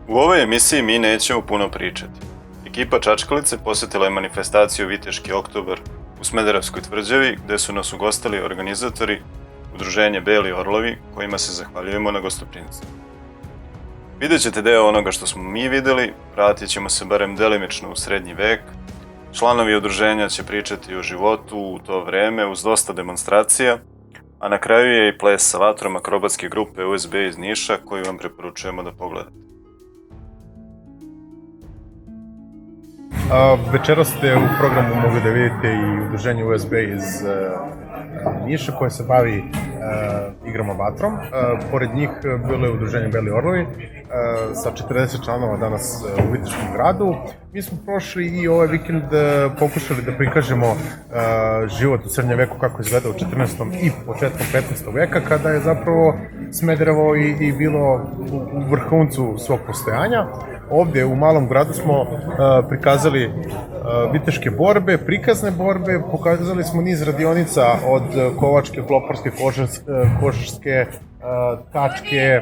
U ovoj emisiji mi nećemo puno pričati. Ekipa Čačkalice posjetila je manifestaciju Viteški oktobar u Smederevskoj tvrđavi, gde su nas ugostili organizatori Udruženje Beli Orlovi, kojima se zahvaljujemo na gostoprimstvu. Vidjet ćete deo onoga što smo mi videli, vratit ćemo se barem delimično u srednji vek. Članovi udruženja će pričati o životu u to vreme uz dosta demonstracija, a na kraju je i ples sa vatrom akrobatske grupe USB iz Niša koju vam preporučujemo da pogledate. Večeras ste u programu mogli da vidite i udruženje USB iz Niša koje se bavi igrama vatrom. Pored njih bilo je udruženje Beli Orlovi sa 40 članova danas u Viteškom gradu. Mi smo prošli i ovaj vikend pokušali da prikažemo život u srednjem veku kako izgleda u 14. i početkom 15. veka, kada je zapravo Smederevo i bilo u vrhuncu svog postojanja. Ovdje u malom gradu smo prikazali viteške borbe, prikazne borbe, pokazali smo niz radionica od kovačke, kloparske, kožarske, tačke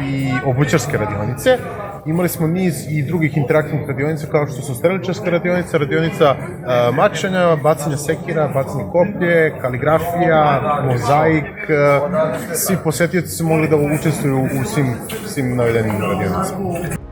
i obućarske radionice. Imali smo niz i drugih interaktivnih radionica kao što su streličarska radionica, radionica mačanja, bacanja sekira, bacanje koplje, kaligrafija, mozaik. Svi posetioci su mogli da učestvuju u svim navedenim radionicama.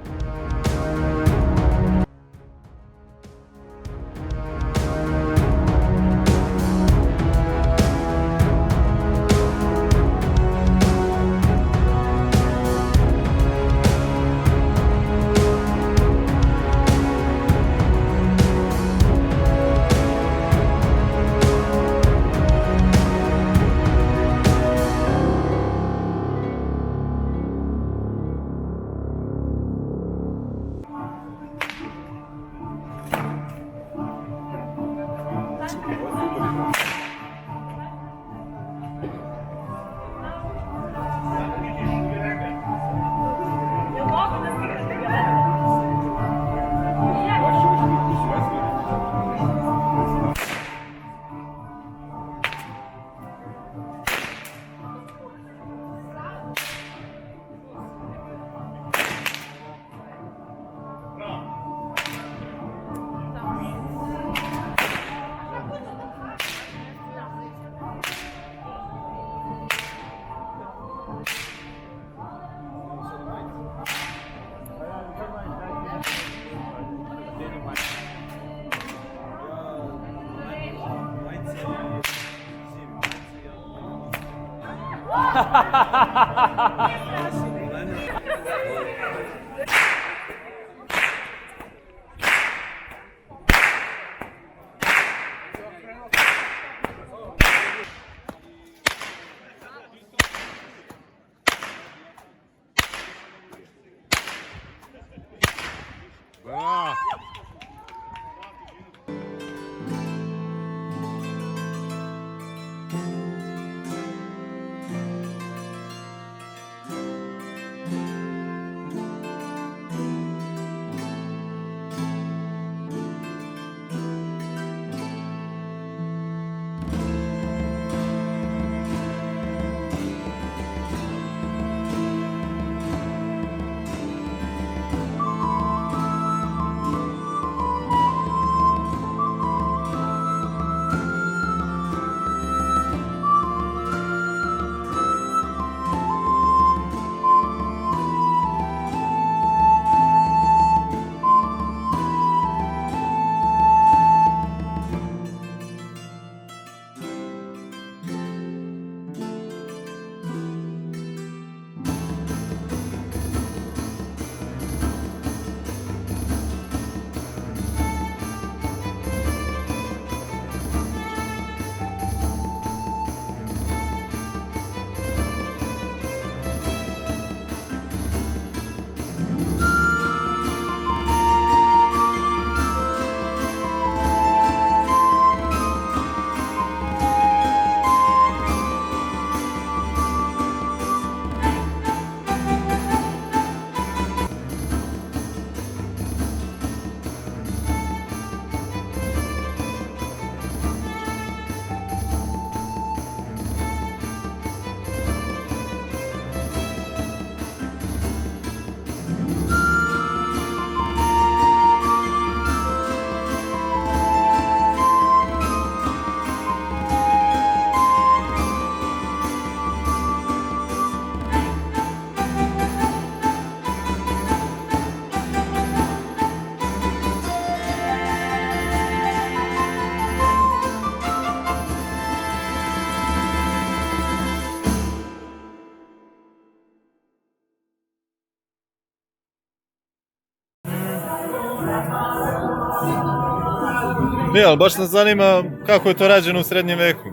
Ne, ali baš nas zanima kako je to rađeno u srednjem veku.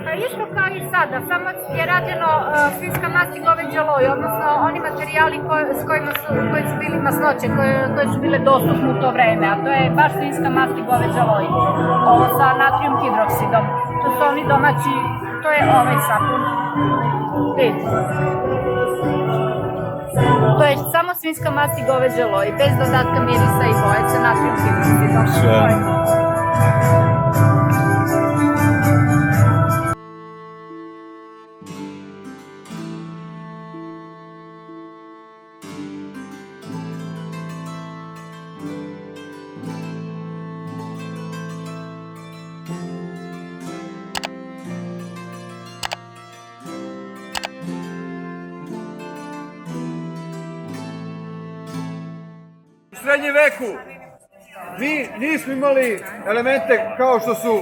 Pa isto kao i sada, samo je rađeno svinjska mast i goveđe loj, odnosno oni materijali koji su bili masnoće, koje su bile dostupne u to vreme, a to je baš svinjska mast i goveđe loj. Ovo sa natrijum hidroksidom. To su oni domaći, to je ovaj sapun. Vidite. To je samo svinjska mast i goveđe loj, bez dodatka mirisa i boje sa natrijum hidroksidom. U srednjem veku mi nismo imali elemente kao što su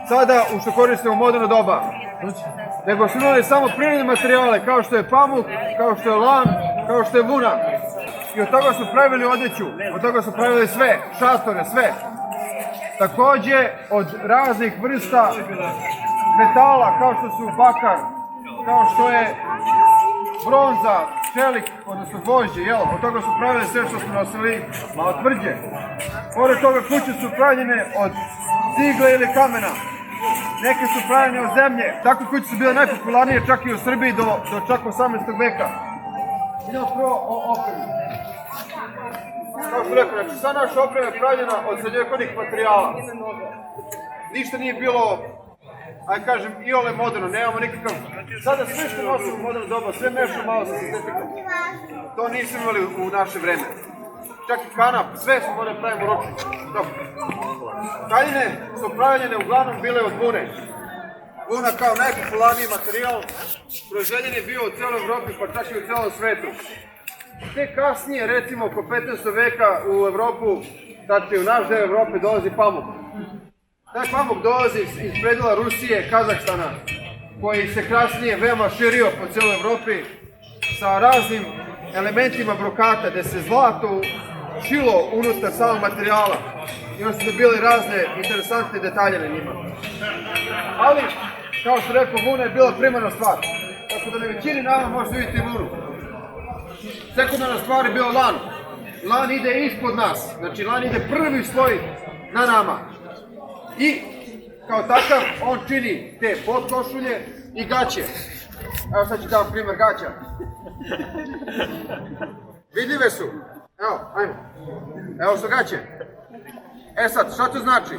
sada u što koristimo u moderno doba, nego smo imali samo prirodne materijale kao što je pamuk, kao što je lan, kao što je vuna. I od toga su pravili odeću, od toga su pravili sve, šatore, sve. Takođe od raznih vrsta metala kao što su bakar, kao što je bronza, čelik, odnosno gvožđe, od toga su pravili sve što smo nosili malo tvrđe. Pored toga kuće su pravljene od cigle ili kamena, neke su pravljene od zemlje. Takve kuće su bile najpopularnije čak i u Srbiji do čak 18. veka. Idemo prvo o opremi. Kao što rekao, znači sva naša oprema je pravljena od srednjovekovnih materijala. Ništa nije bilo, ajde kažem, iole moderno, nemamo nikakav... Sada sve što nosimo u moderno doba, sve mešamo malo sa sintetikom. To nismo imali u naše vreme. Čak i kanap, sve smo morali pravimo ručno. Haljine su pravljene uglavnom bile od vune. Vuna kao najpopularniji materijal, proizvedjen je bio u celoj Evropi, pa čak i u celom svetu. Te kasnije, recimo oko 15. veka u Evropu, znači u naš deo Evrope dolazi pamuk. Taj pamuk dolazi iz predela Rusije, Kazahstana, koji se kasnije veoma širio po celoj Evropi sa raznim elementima brokata, gde se zlato šilo unutar samog materijala i onda su dobili razne interesantne detalje na njima. Ali, kao što rekao, vuna je bila primarna stvar, tako da na većini nama možete vidjeti vunu. Sekundarna stvar je bio lan. Lan ide ispod nas, znači lan ide prvi sloj na nama. I kao takav on čini te podkošulje i gaće. Evo sad ću dam primer gaća. Vidljive su. Evo, ajmo. Evo su gaće. E sad, šta to znači?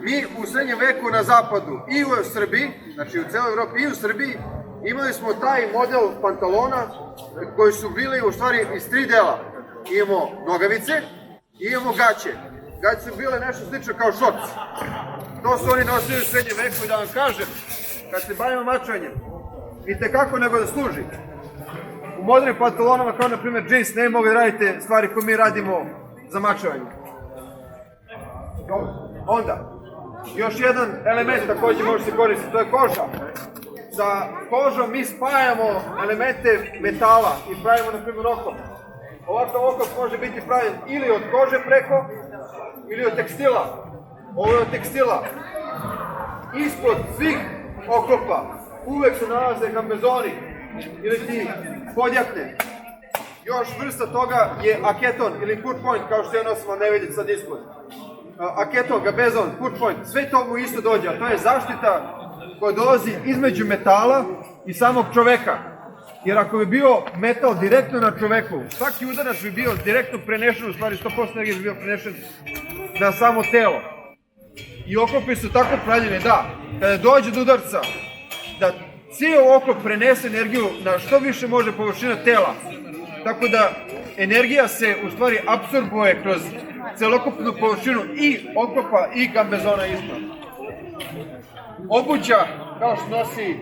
Mi u srednjem veku na zapadu i u Srbiji, znači u celoj Evropi i u Srbiji, imali smo taj model pantalona koji su bili u stvari iz 3 dela. Imamo nogavice i imamo gaće. Gaće su bile nešto slično kao šorc. To su oni nosili u srednjem veku i da vam kažem, kad se bavimo mačanjem, i tekako nego da služi. U modernim pantalonama, kao na primjer džins, ne mogu da radite stvari koje mi radimo za mačevanje. Onda, još jedan element takođe može se koristiti, to je koža. Sa kožom mi spajamo elemente metala i pravimo, na primjer, oklop. Ovakav oklop može biti pravljen ili od kože preko, ili od tekstila. Ovo je od tekstila. Ispod svih oklopa uvek se nalaze gambezoni ili ti podjakne. Još vrsta toga je aketon ili put point, kao što je nosimo, ne vidite sad ispod. Aketon, gambezon, put point, sve to mu isto dođe, a to je zaštita koja dolazi između metala i samog čoveka. Jer ako bi bio metal direktno na čoveku, svaki udarac bi bio direktno prenešen, u stvari 100% energije bi bio prenešen na samo telo. I oklopi su tako pravljene da, kada dođe do udarca, da cijel oklop prenese energiju na što više može površina tela. Tako da energija se u stvari apsorbuje kroz celokupnu površinu i oklopa i gambezona isto. Obuća, kao što nosi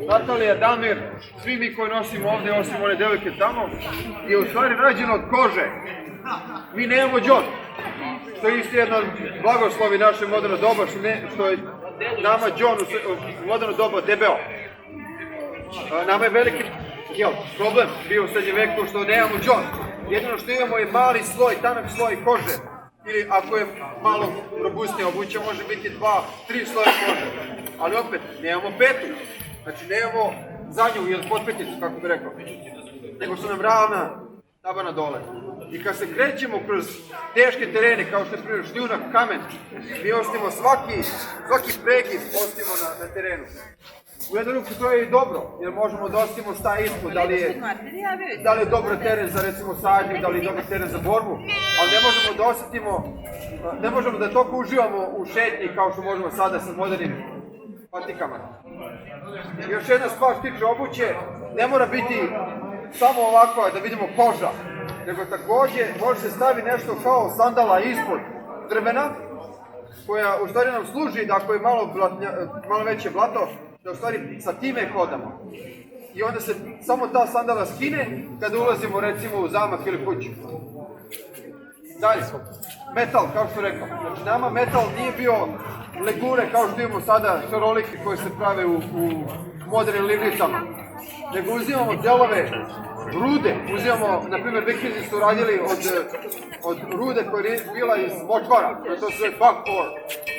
Natalija, Damir, svi mi koji nosimo ovde, osim one devojke tamo, je u stvari rađeno od kože. Mi nemamo đon, što je isto jedno od blagoslovi naše moderno doba, što je nama đon u moderno doba debeo. Nama je veliki problem bio u srednjem veku što nemamo đon. Jedino što imamo je mali sloj, tanak sloj kože. Ili ako je malo robustnije obuća, može biti 2-3 sloja kože. Ali opet, nemamo petu. Znači, nemamo zadnju ili potpetnicu, kako bi rekao. Nego su nam ravna tabana dole. I kad se krećemo kroz teške terene, kao što je primjer šljunak, kamen, mi ostavimo svaki pregib ostavimo na terenu. U jednu ruku to je i dobro, jer možemo da ostavimo staje ispod, da li je dobar teren za recimo sadnju, da li je dobar teren za borbu, ali ne možemo da osetimo, ne možemo da toliko uživamo u šetnji kao što možemo sada sa modernim patikama. Još jedna stvar što tiče obuće, ne mora biti samo ovakva da vidimo koža, nego takođe može se stavi nešto kao sandala ispod drvena, koja u stvari nam služi da ako je malo veće blato, da u stvari sa time hodamo. I onda se samo ta sandala skine kada ulazimo recimo u zamak ili kuću. Dalje, metal, kao što rekao. Znači nama metal nije bio legure kao što imamo sada šarolike koje se prave u modernim livnicama. Nego uzimamo delove rude, uzimamo, na primjer, Vikinzi su radili od rude koja je bila iz močvara, to se zove buckthorn.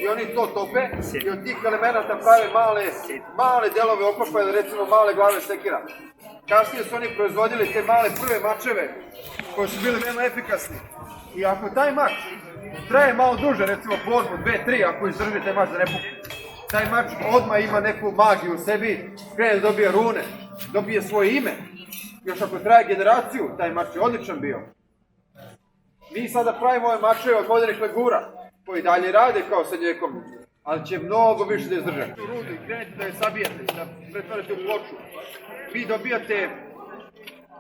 I oni to tope i od tih elemenata prave male delove oklopa ili recimo male glave sekira. Kasnije su oni proizvodili te male prve mačeve koji su bili veoma efikasni. I ako taj mač traje malo duže, recimo pložbu 2-3, ako izdrži taj mač da ne pukne, taj mač odmah ima neku magiju u sebi, krene da dobije rune, dobije svoje ime. Još ako traje generaciju, taj mač je odličan bio. Mi sada pravimo ove mačeve od modernih legura, koji dalje rade kao srednjekom, ali će mnogo više da izdrže. U rudu i krenete da je sabijate, da pretvarate u ploču. Vi dobijate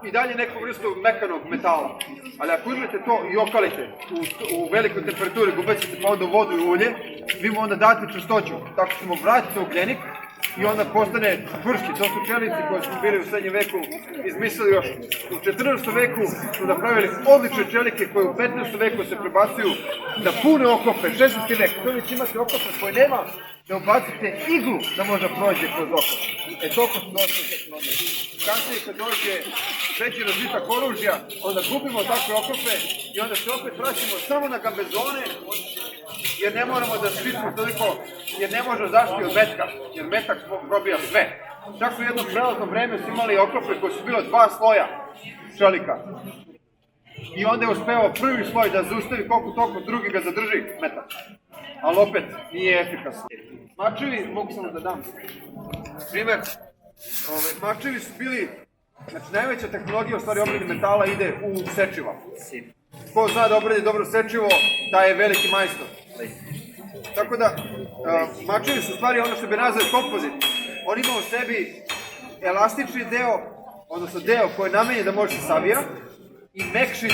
i dalje neku vrstu mekanog metala. Ali ako uzmete to i okalite u velikoj temperaturi, ubacite pa onda u vodu i ulje, vi mu onda date čvrstoću. Tako ćemo vratiti ugljenik i onda postane čvršći. To su čelici koje smo bili u srednjem veku izmislili još. U 14. veku su napravili odlične čelike koje u 15. veku se prebacuju da pune oklope. 16. vek, to već imate oklope koje nema da ubacite iglu da može prođe kroz oklop. Toliko su došli tehnologije. Kasnije kad dođe veći razvitak oružja, onda gubimo takve oklope i onda se opet vraćamo samo na gambezone, jer ne moramo da švitimo toliko, jer ne može zaštiti od metka, jer metak probija sve. Čak u jedno prelazno vreme su imali oklope koji su bilo 2 sloja čelika. I onda je uspeo prvi sloj da zaustavi koliko toliko, drugi ga zadrži metak. Ali opet nije efikasno. Mačevi, mogu samo da dam primer, mačevi su bili, znači najveća tehnologija u stvari obrade metala ide u sečiva. Ko zna da obradi dobro sečivo, taj je veliki majstor. Tako da, mačevi su u stvari ono što bi nazvali kompozit. On ima u sebi elastični deo, odnosno deo koji je namenjen da može se savija, i mekši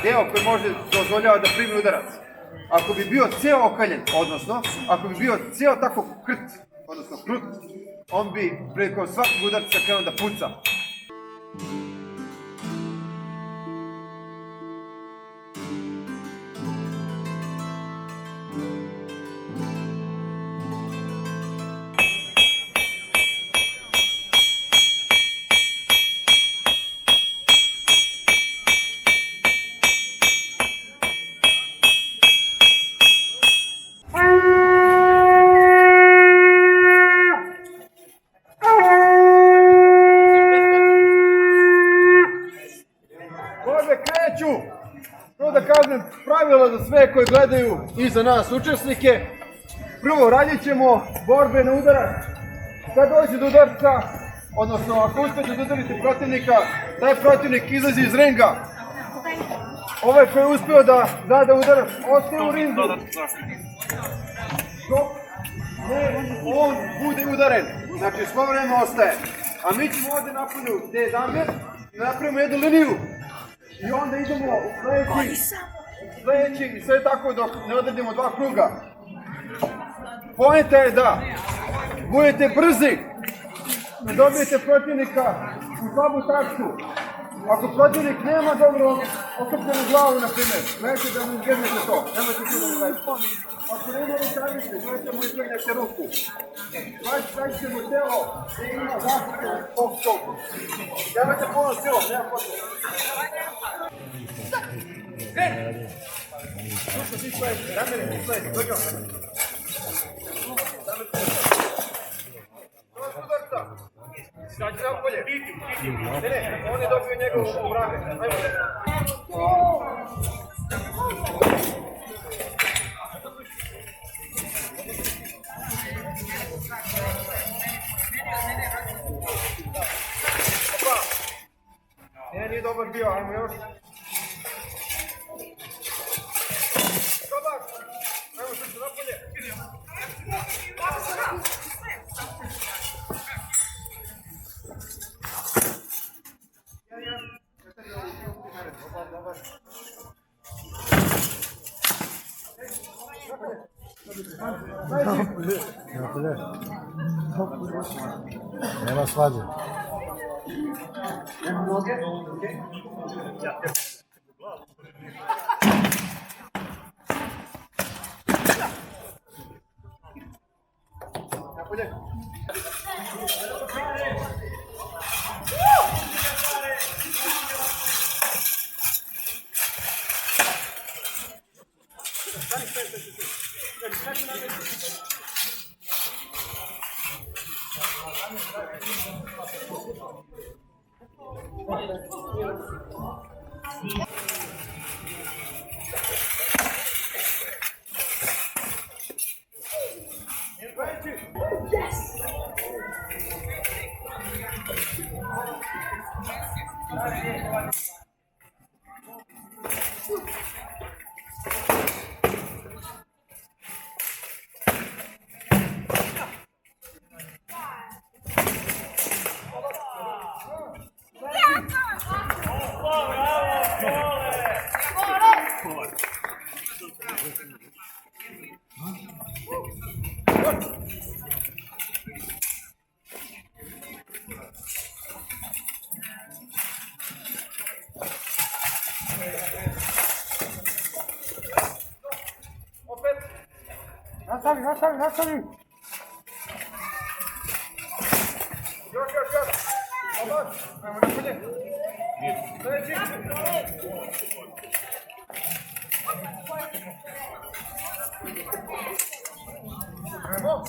deo koji može dozvoljava da primi udarac. Ako bi bio ceo okaljen, odnosno, ako bi bio ceo tako krut, on bi prilikom svakog udarca krenuo da puca. Pravila za sve koji gledaju i za nas učesnike. Prvo radit ćemo borbe na udarac. Kad dođe do udarca, odnosno ako uspete da udarite protivnika, taj protivnik izlazi iz ringa. Ovaj koji je uspeo da zada udarac, ostaje u ringu. Dok on bude udaren, znači svo vreme ostaje. A mi ćemo ovde napolju gde je damir i napravimo jednu liniju. I onda idemo u sledeći i sve tako dok ne odredimo 2 kruga. Poenta je da budete brzi, da dobijete protivnika u slabu tačku. Ako protivnik nema dobro okrpljenu glavu, na primjer, nemojte da mu izglednete to, nemojte tu da mu radite. Ako nema rukavice, nemojte mu izglednete ruku. Stavite mu telo da ima zaštite ovog toku. Nemojte puno silom, nema potrebe. Skači napolje. Ne, on je dobio njegovu vrage. Nije dobar bio, ajmo još. Dobar! Ajmo što se napolje. Nema svađe. Nastavi! Još! Dobar! Ajmo napolje. Sljedeći! Ajmo!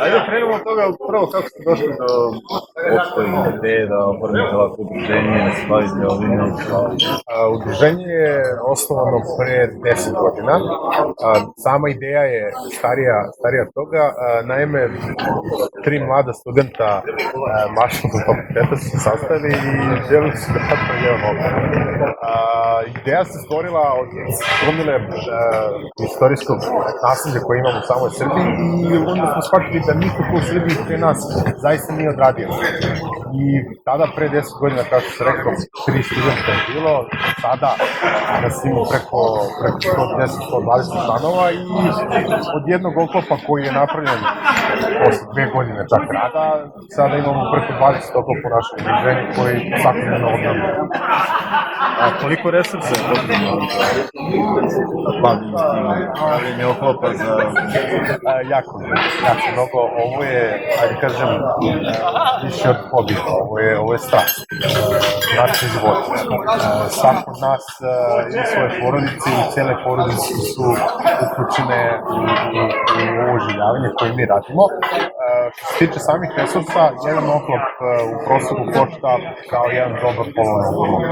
Ajde krenemo od toga prvo kako ste došli do Opšte ideje da oformite ovako udruženje, da se bavite ovim. Udruženje je osnovano pre 10 godina. Sama ideja je starija od toga. Naime, 3 mlada studenta mašinskog fakulteta su se sastali i želili su da naprave jedan okvir. Ideja se stvorila od gomile istorijskog nasljeđa koje imamo u samoj Srbiji i onda smo shvatili da niko tu u Srbiji pre nas zaista nije odradio. I tada pre 10 godina, kao što sam rekao, 3 studenta je bilo, sada nas ima preko 110-120 članova i od jednog oklopa koji je napravljen posle 2 godine čak rada, sada imamo preko 20 oklopa u našem udruženju koji svakodnevno obnavljaju. A koliko resursa je potrebno da bavimo s tim pravljenje oklopa za... Jako mnogo. Ovo je, ajde kažem, više od hobi, ovo je strast, naše živote. Svako od nas ima svoje porodice i cijele porodice su uključene u ovo življavanje koje mi radimo. Što se tiče samih resursa, jedan oklop u prostoru košta kao jedan dobar polovan automobil.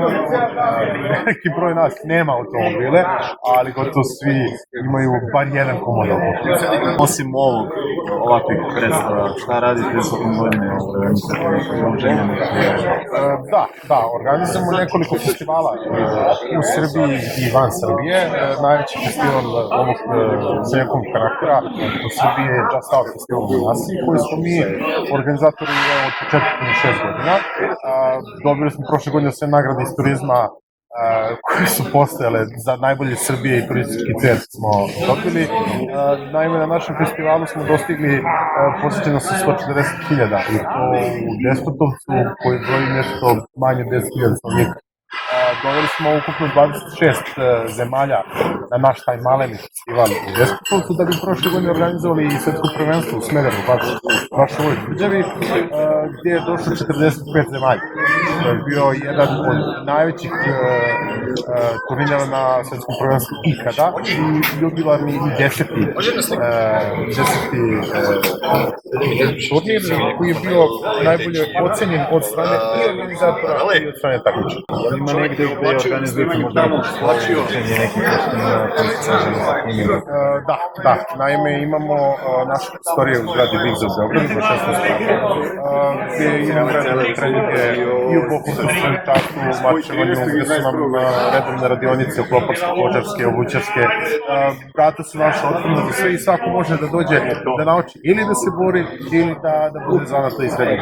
Neki broj nas nema automobile, ali gotovo svi imaju bar jedan komodan oklop. Osim ovakvih predstava, šta radite tokom godine Da, organizujemo nekoliko festivala u Srbiji i van Srbije. Najveći festival ovog celokog karaktera u Srbiji je Just Out festival u Nasi, koji smo mi organizatori od početka 6 godina. Dobili smo prošle godine sve nagrade iz turizma koje su postojale za najbolje Srbije i turistički centar smo dobili. Naime, na našem festivalu smo dostigli posjećenost sa 140.000 i to u Despotovcu koji broji nešto manje od 10.000 stanovnika. Doveli smo ukupno 26 zemalja na naš taj maleni festival u Despotovcu da bi prošle godine organizovali i svetsko prvenstvo u Smederevu, baš u ovoj tvrđavi, gdje je došlo 45 zemalja. To je bio jedan od najvećih turnira na svjetskom prvenstvu ikada i jubilarni i 10. Turnir koji je bio najbolje ocenjen od strane i organizatora i od strane takmičara. Ima negde gde organizujete možda učenje nekih Da, naime imamo naše prostorije u zgradi Vigza u Beogradu, do 16. Gdje imamo redovne treninge i u bokursu, i taku, mačevanju, gdje su nam redovne radionice, kloparske, kočarske, obućarske. Vrata su naša otvorena za sve i svako može da dođe da nauči ili da se bori, ili da bude zanata i srednje.